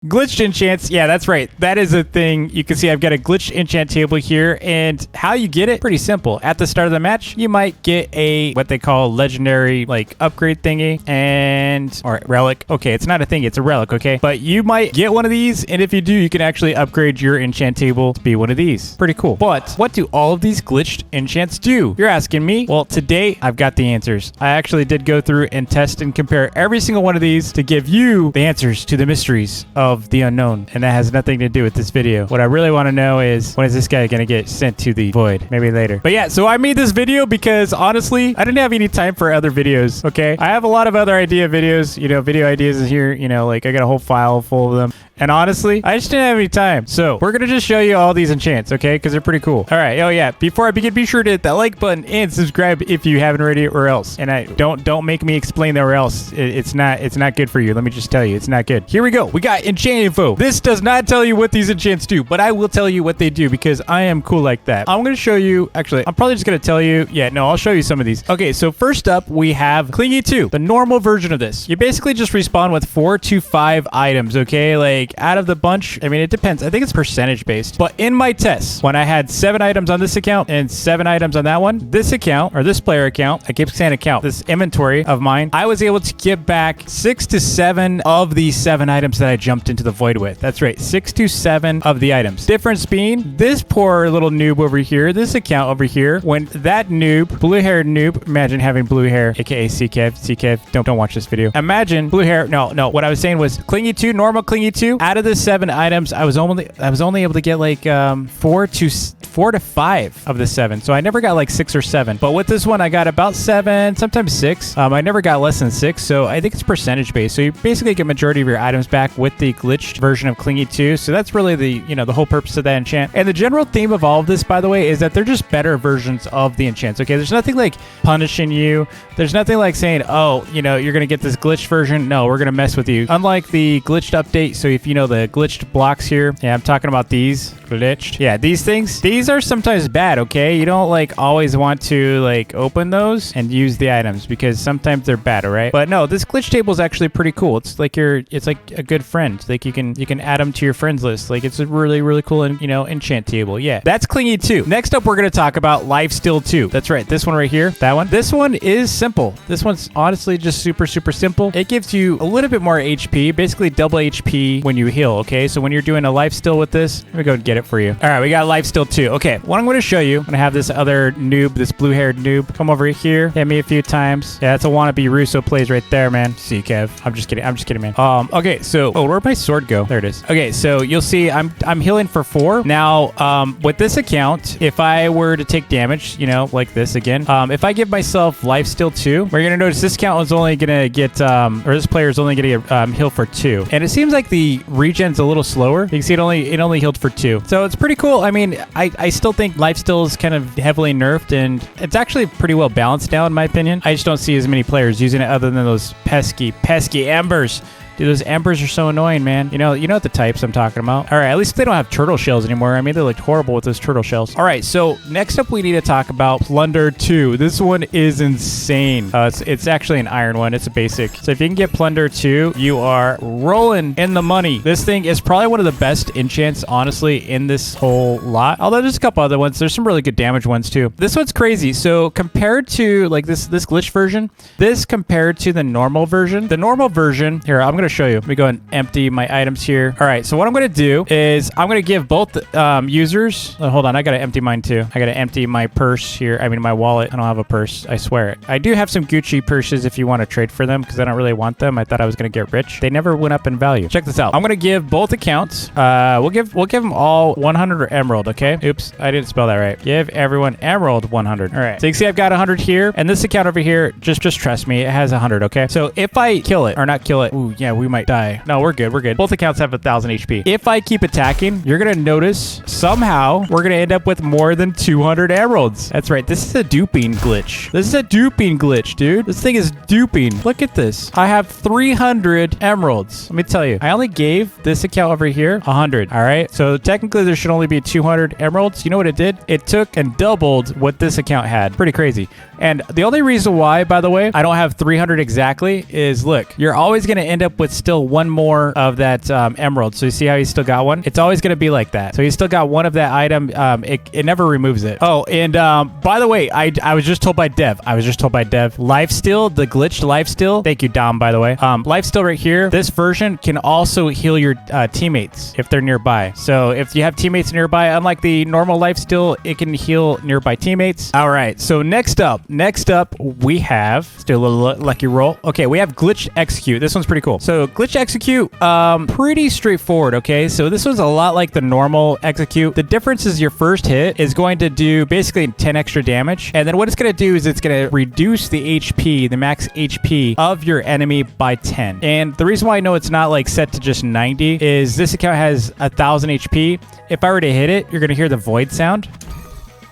Glitched enchants. Yeah, that's right. That is a thing. You can see I've got a glitched enchant table here, and how you get it, pretty simple. At the start of the match, you might get a what they call legendary like upgrade thingy or relic. Okay, it's not a thing, it's a relic, okay? But you might get one of these, and if you do, you can actually upgrade your enchant table to be one of these. Pretty cool. But what do all of these glitched enchants do? You're asking me? Well, today I've got the answers. I actually did go through and test and compare every single one of these to give you the answers to the mysteries of the unknown, and that has nothing to do with this video. What I really want to know is, when is this guy gonna get sent to the void? Maybe later. But yeah, so I made this video because honestly, I didn't have any time for other videos, okay? I have a lot of other videos, video ideas here, like I got a whole file full of them. And honestly, I just didn't have any time. So we're going to just show you all these enchants, okay? Because they're pretty cool. All right. Oh, yeah. Before I begin, be sure to hit that like button and subscribe if you haven't already, or else. And don't make me explain that, or else. It's not good for you. Let me just tell you, it's not good. Here we go. We got enchant info. This does not tell you what these enchants do, but I will tell you what they do because I am cool like that. I'm going to show you. Actually, I'm probably just going to tell you. Yeah, no, I'll show you some of these. Okay, so first up, we have Clingy 2, the normal version of this. You basically just respawn with 4 to 5 items, okay? Like, out of the bunch, I mean, it depends. I think it's percentage based. But in my tests, when I had 7 items on this account and 7 items on that one, this account, or this player account, I keep saying account, this inventory of mine, I was able to get back 6 to 7 of the 7 items that I jumped into the void with. That's right, 6 to 7 of the items. Difference being, this poor little noob over here, this account over here, when that noob, blue-haired noob, imagine having blue hair, aka CKev, don't watch this video. Imagine blue hair, no, what I was saying was Clingy 2, normal Clingy 2, out of the 7 items, I was only able to get like 4 to 5 of the 7. So I never got like 6 or 7. But with this one, I got about 7, sometimes 6. I never got less than 6. So I think it's percentage based. So you basically get majority of your items back with the glitched version of Clingy 2. So that's really the whole purpose of that enchant. And the general theme of all of this, by the way, is that they're just better versions of the enchants. Okay, there's nothing like punishing you. There's nothing like saying, oh, you're gonna get this glitched version. No, we're gonna mess with you. Unlike the glitched update. So if you know the glitched blocks here, yeah, I'm talking about these glitched. Yeah, these things, these are sometimes bad, okay? You don't like always want to like open those and use the items because sometimes they're bad, all right? But no, this glitch table is actually pretty cool. It's like a good friend. Like you can add them to your friends list. Like it's a really, really cool enchant table. Yeah, that's Clingy 2. Next up, we're gonna talk about Lifesteal 2. That's right, this one right here, that one. This one is simple. This one's honestly just super, super simple. It gives you a little bit more HP, basically double HP when you heal, okay? So when you're doing a lifesteal with this, let me go and get it for you. All right, we got lifesteal 2. Okay, what I'm going to show you, I'm going to have this other noob, this blue-haired noob, come over here, hit me a few times. Yeah, that's a wannabe Russo plays right there, man. See, Kev. I'm just kidding, man. Okay, so, where'd my sword go? There it is. Okay, so you'll see I'm healing for 4. Now, with this account, if I were to take damage, like this again, if I give myself lifesteal 2, we're going to notice this account is only going to get, or this player is only going to get heal for 2. And it seems like the regen's a little slower. You can see it only healed for 2. So it's pretty cool. I mean, I still think lifesteal is kind of heavily nerfed, and it's actually pretty well balanced now in my opinion. I just don't see as many players using it other than those pesky embers. Dude, those embers are so annoying, man. You know the types I'm talking about. All right, at least they don't have turtle shells anymore. I mean, they looked horrible with those turtle shells. All right, so next up, we need to talk about Plunder 2. This one is insane. It's actually an iron one. It's a basic. So if you can get Plunder 2, you are rolling in the money. This thing is probably one of the best enchants, honestly, in this whole lot. Although there's a couple other ones. There's some really good damage ones, too. This one's crazy. So compared to, like, this glitch version, this compared to the normal version, here, I'm going to show you. Let me go and empty my items here. All right, so what I'm going to do is I'm going to give both users... hold on, I got to empty mine too. I got to empty my purse here. I mean, my wallet. I don't have a purse. I swear it. I do have some Gucci purses if you want to trade for them because I don't really want them. I thought I was going to get rich. They never went up in value. Check this out. I'm going to give both accounts. We'll give them all 100 or emerald, okay? Oops, I didn't spell that right. Give everyone emerald 100. All right. So you can see I've got 100 here, and this account over here, just trust me, it has 100, okay? So if I kill it, or not kill it, ooh, yeah, we might die. No, we're good. Both accounts have 1,000 HP. If I keep attacking, you're going to notice somehow we're going to end up with more than 200 emeralds. That's right. This is a duping glitch. Dude. This thing is duping. Look at this. I have 300 emeralds. Let me tell you, I only gave this account over here 100. All right. So technically there should only be 200 emeralds. You know what it did? It took and doubled what this account had. Pretty crazy. And the only reason why, by the way, I don't have 300 exactly is look, you're always going to end up with still one more of that emerald. So you see how he's still got one? It's always going to be like that. So he's still got one of that item. It never removes it. Oh, and by the way, I was just told by Dev. Lifesteal, the glitched lifesteal. Thank you, Dom, by the way. Lifesteal right here. This version can also heal your teammates if they're nearby. So if you have teammates nearby, unlike the normal lifesteal, it can heal nearby teammates. All right. So next up, we have, let's do a little lucky roll. Okay, we have Glitched Execute. This one's pretty cool. So Glitched Execute, pretty straightforward, okay? So this one's a lot like the normal Execute. The difference is your first hit is going to do basically 10 extra damage. And then what it's going to do is it's going to reduce the HP, the max HP of your enemy by 10. And the reason why I know it's not like set to just 90 is this account has 1,000 HP. If I were to hit it, you're going to hear the void sound.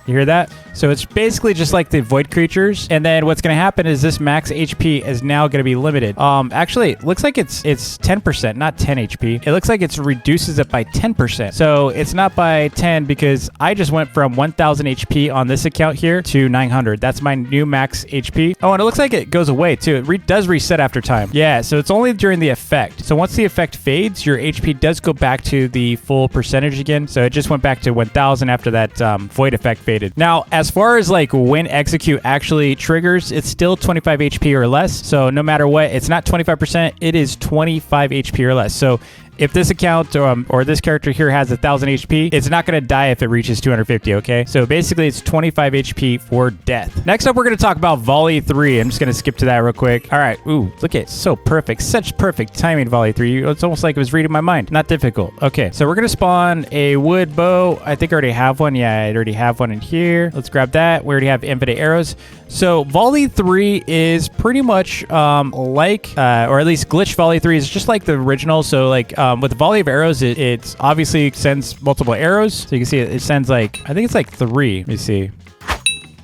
You hear that? So it's basically just like the void creatures. And then what's going to happen is this max HP is now going to be limited. Actually, it looks like it's 10%, not 10 HP. It looks like it reduces it by 10%. So it's not by 10 because I just went from 1,000 HP on this account here to 900. That's my new max HP. Oh, and it looks like it goes away too. It does reset after time. Yeah, so it's only during the effect. So once the effect fades, your HP does go back to the full percentage again. So it just went back to 1,000 after that void effect faded. Now, as far as like when execute actually triggers, it's still 25 HP or less. So no matter what, it's not 25%, it is 25 HP or less. So if this account or this character here has 1,000 HP, it's not going to die if it reaches 250, okay? So basically, it's 25 HP for death. Next up, we're going to talk about Volley 3. I'm just going to skip to that real quick. All right. Ooh, look at it. So perfect. Such perfect timing, Volley 3. It's almost like it was reading my mind. Not difficult. Okay, so we're going to spawn a wood bow. I think I already have one. Yeah, I already have one in here. Let's grab that. We already have infinite arrows. So Volley 3 is pretty much like, or at least Glitch Volley 3 is just like the original. So like with the volley of arrows, it obviously sends multiple arrows. So you can see it sends like, I think it's like 3. Let me see.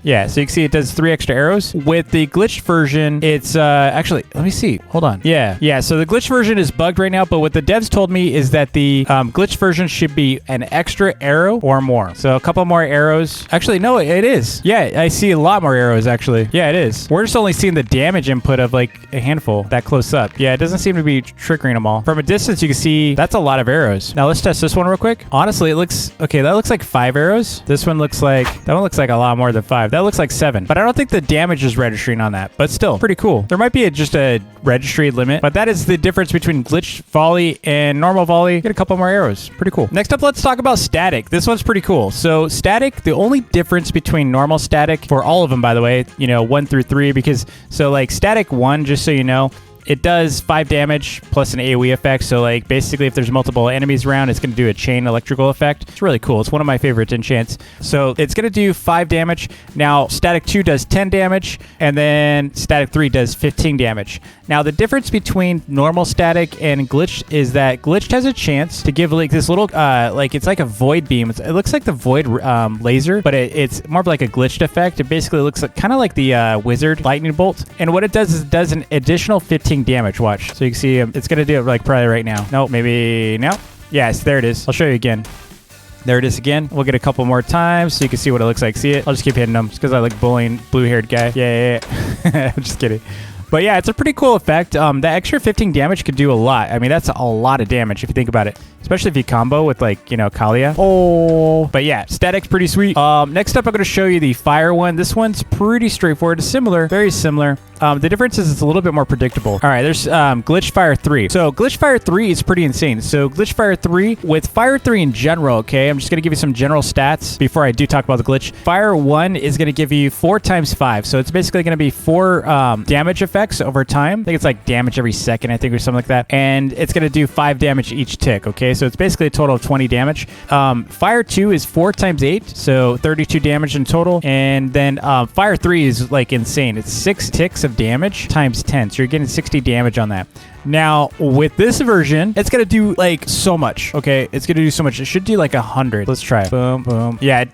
Yeah, so you can see it does 3 extra arrows. With the glitched version, it's actually, let me see. Hold on. Yeah. So the glitched version is bugged right now, but what the devs told me is that the glitched version should be an extra arrow or more. So a couple more arrows. Actually, no, it is. Yeah, I see a lot more arrows, actually. Yeah, it is. We're just only seeing the damage input of like a handful that close up. Yeah, it doesn't seem to be triggering them all. From a distance, you can see that's a lot of arrows. Now let's test this one real quick. Honestly, it looks, okay, that looks like 5 arrows. This one looks like, that one looks like a lot more than 5. That looks like 7, but I don't think the damage is registering on that, but still pretty cool. There might be just a registry limit, but that is the difference between glitched volley and normal volley. Get a couple more arrows. Pretty cool. Next up, let's talk about static. This one's pretty cool. So static, the only difference between normal static for all of them, by the way, 1 through 3, because so like static 1, just so you know, it does 5 damage plus an AoE effect. So like basically if there's multiple enemies around, it's going to do a chain electrical effect. It's really cool. It's one of my favorite enchants. So it's going to do 5 damage. Now static 2 does 10 damage and then static 3 does 15 damage. Now the difference between normal static and glitched is that glitched has a chance to give like this little like it's like a void beam. It looks like the void laser, but it's more of like a glitched effect. It basically looks like kind of like the wizard lightning bolt. And what it does is it does an additional 15 damage. Watch. So you can see it's going to do it like probably right now. Nope, maybe now. Yes, there it is. I'll show you again. There it is again. We'll get a couple more times so you can see what it looks like. See it? I'll just keep hitting them just because I like bullying blue-haired guy. Yeah. I'm just kidding. But yeah, it's a pretty cool effect. The extra 15 damage could do a lot. I mean, that's a lot of damage if you think about it. Especially if you combo with like, Kalia. Oh, but yeah, static's pretty sweet. Next up, I'm going to show you the fire one. This one's pretty straightforward. It's similar, very similar. The difference is it's a little bit more predictable. All right, there's Glitched Fire 3. So Glitched Fire 3 is pretty insane. So Glitched Fire 3, with Fire 3 in general, okay, I'm just going to give you some general stats before I do talk about the glitch. Fire 1 is going to give you 4 times 5. So it's basically going to be 4 damage effects over time. I think it's like damage every second, I think, or something like that. And it's going to do 5 damage each tick, okay? So it's basically a total of 20 damage. Fire 2 is 4 times 8, so 32 damage in total. And then Fire 3 is like insane. It's 6 ticks of damage times 10, so you're getting 60 damage on that. Now with this version, it's gonna do like so much. Okay, it's gonna do so much. It should do like 100. Let's try it. Boom, boom. Yeah,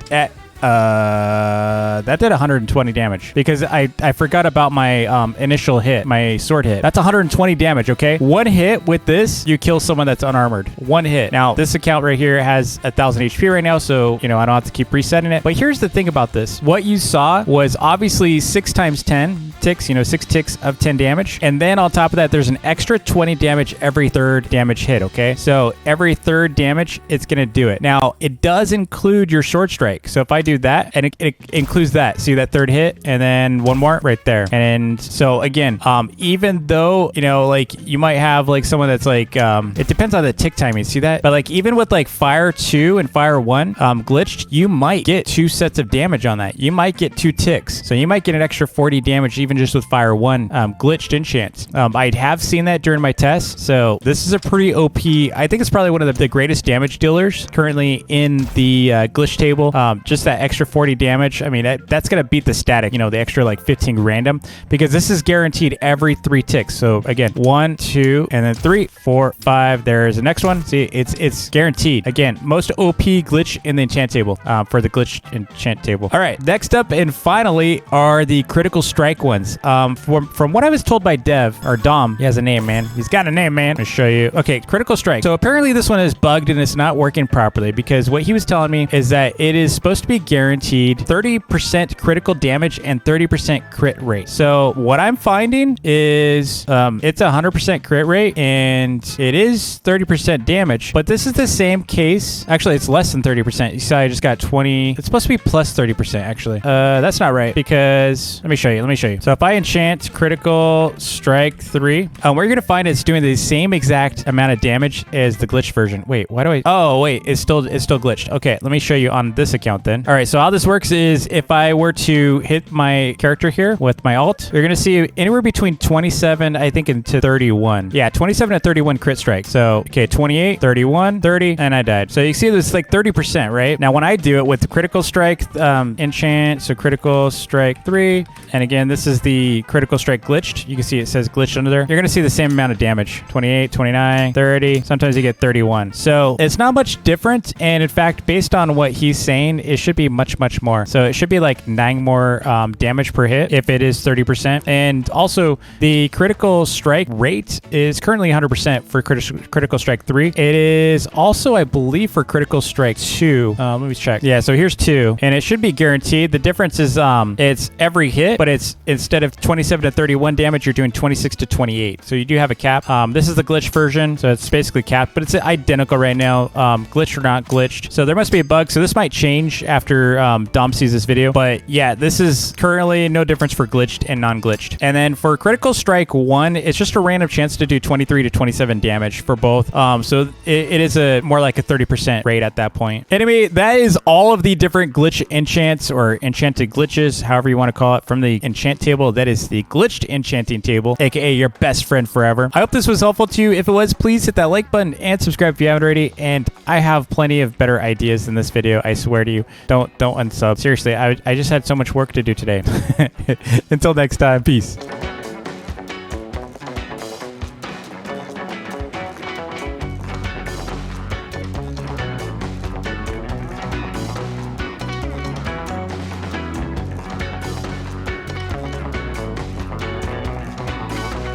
That did 120 damage because I forgot about my initial hit, my sword hit. That's 120 damage, okay? One hit with this, you kill someone that's unarmored. One hit. Now, this account right here has 1,000 HP right now, so, you know, I don't have to keep resetting it. But here's the thing about this. What you saw was obviously 6 times 10 ticks, you know, 6 ticks of 10 damage. And then on top of that, there's an extra 20 damage every third damage hit, okay? So every third damage, it's going to do it. Now, it does include your sword strike. So if I do that, and it includes that. See that third hit? And then one more right there. And so again, even though, you know, like you might have like someone that's like, it depends on the tick timing. See that? But like even with like fire 2 and fire 1 glitched, you might get 2 sets of damage on that. You might get 2 ticks. So you might get an extra 40 damage even just with fire 1 glitched enchants. I have seen that during my tests. So this is a pretty OP. I think it's probably one of the greatest damage dealers currently in the glitch table. Just that extra 40 damage. I mean, that's going to beat the static, you know, the extra like 15 random, because this is guaranteed every 3 ticks. So again, 1, 2, and then 3, 4, 5. There's the next one. See, it's guaranteed. Again, most OP glitch in the enchant table for the glitched enchant table. All right, next up and finally are the critical strike ones. From what I was told by Dev, or Dom, he has a name, man. He's got a name, man. I'll show you. Okay, critical strike. So apparently this one is bugged and it's not working properly, because what he was telling me is that it is supposed to be guaranteed 30% critical damage and 30% crit rate. So what I'm finding is it's 100% crit rate and it is 30% damage, but this is the same case. Actually, it's less than 30%. You saw I just got 20. It's supposed to be plus 30% actually. That's not right, because let me show you. So if I enchant critical strike 3, what you're gonna find is doing the same exact amount of damage as the glitch version. Wait, why do I? Oh wait, it's still glitched. Okay, let me show you on this account then. All right, so how this works is if I were to hit my character here with my alt, you're gonna see anywhere between 27, I think, into 31. Yeah, 27 to 31 crit strike. So okay, 28, 31, 30, and I died. So you see this like 30%, right? Now when I do it with the critical strike enchant, so critical strike 3, and again, this is the critical strike glitched. You can see it says glitched under there. You're gonna see the same amount of damage. 28, 29, 30. Sometimes you get 31. So it's not much different. And in fact, based on what he's saying, it should be much more. So it should be like 9 more damage per hit if it is 30%. And also the critical strike rate is currently 100% for critical strike 3. It is also, I believe, for critical strike 2. Let me check. Yeah, so here's 2, and it should be guaranteed. The difference is it's every hit, but it's instead of 27 to 31 damage, you're doing 26 to 28. So you do have a cap. This is the glitch version, so it's basically capped, but it's identical right now, glitched or not glitched. So there must be a bug. So this might change after Dom sees this video. But yeah, this is currently no difference for glitched and non-glitched. And then for critical strike 1, it's just a random chance to do 23 to 27 damage for both. So it is a more like a 30% rate at that point. Anyway, that is all of the different glitch enchants or enchanted glitches, however you want to call it, from the enchant table. That is the glitched enchanting table, aka your best friend forever. I hope this was helpful to you. If it was, please hit that like button and subscribe if you haven't already. And I have plenty of better ideas than this video. I swear to you. Don't unsub. Seriously, I just had so much work to do today. Until next time, peace.